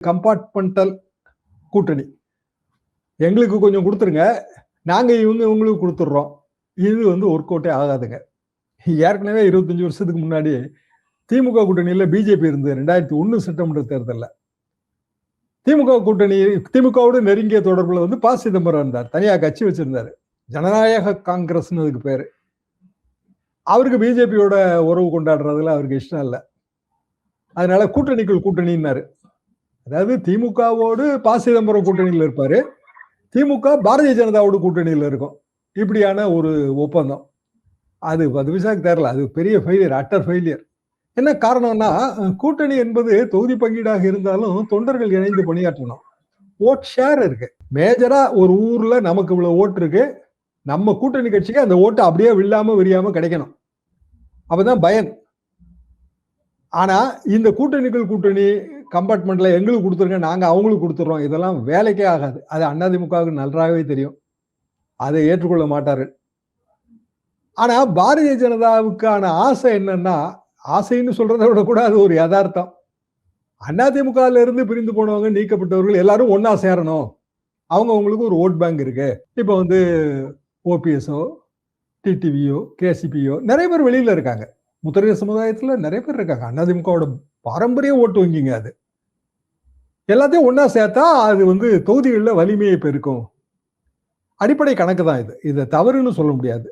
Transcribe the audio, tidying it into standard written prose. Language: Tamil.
கம்பார்ட்மெண்டல் கூட்டணி. எங்களுக்கு கொஞ்சம் கொடுத்துருங்க, நாங்க இவங்களுக்கு கொடுத்துட்றோம். இது ஒர்க் அவுட்டே ஆகாதுங்க. ஏற்கனவே 25 வருஷத்துக்கு முன்னாடி திமுக கூட்டணியில பிஜேபி இருந்தது 2001 சட்டமன்ற தேர்தல்ல. திமுக கூட்டணி திமுகவோடு நெருங்கிய தொடர்புல ப. சிதம்பரம் இருந்தார். தனியா கட்சி வச்சிருந்தாரு. ஜனநாயக காங்கிரஸ்னு அதுக்கு பேரு. அவருக்கு பிஜேபியோட உறவு கொண்டாடுறதுல அவருக்கு இஷ்டம் இல்லை. அதனால கூட்டணிக்குள் கூட்டணின்னாரு. அதாவது திமுகவோடு ப. சிதம்பரம் கூட்டணியில் இருப்பாரு, திமுக பாரதிய ஜனதாவோட கூட்டணியில் இருக்கும். இப்படியான ஒரு ஒப்பந்தம். அது விசாக்கு தேரல. அது பெரிய ஃபெயிலியர், அட்டர் ஃபெயிலியர். என்ன காரணம்னா, கூட்டணி என்பது தொகுதி பங்கீடாக இருந்தாலும் தொண்டர்கள் இணைந்து பணியாற்றணும். ஓட் ஷேர் இருக்கு. மேஜரா ஒரு ஊர்ல நமக்கு இவ்வளவு ஓட்டு இருக்கு, நம்ம கூட்டணி கட்சிக்கு அந்த ஓட்டு அப்படியே வில்லாம விரியாம கிடைக்கணும். அப்பதான் பயன். ஆனா இந்த கூட்டணிக்குள் கூட்டணி கம்பார்ட்மெண்ட்ல எங்களுக்கு கொடுத்துருங்க, நாங்க அவங்களுக்கு கொடுத்துறோம், இதெல்லாம் வேலைக்கே ஆகாது. அது அதிமுகவுக்கு நன்றாகவே தெரியும். அதை ஏற்றுக்கொள்ள மாட்டார்கள். ஆனா பாரதிய ஜனதாவுக்கான ஆசை என்னன்னா, ஆசைன்னு சொல்றதை விட கூட அது ஒரு யதார்த்தம். அதிமுகல இருந்து பிரிந்து போனவங்க, நீக்கப்பட்டவர்கள் எல்லாரும் ஒன்னா சேரணும். அவங்களுக்கு ஒரு ஓட் பேங்க் இருக்கு. இப்ப ஓபிஎஸ்ஓ, டிடிவியோ, கேசிபியோ நிறைய பேர் வெளியில இருக்காங்க. முத்திரைய சமுதாயத்துல நிறைய பேர் இருக்காங்க. அதிமுகவோட பாரம்பரிய ஓட்டு வங்கிங்க அது. எல்லாத்தையும் ஒன்னா சேர்த்தா அது தொகுதிகளில் வலிமையை பெருக்கும். அடிப்படை கணக்கு தான் இது. இதை தவறுன்னு சொல்ல முடியாது.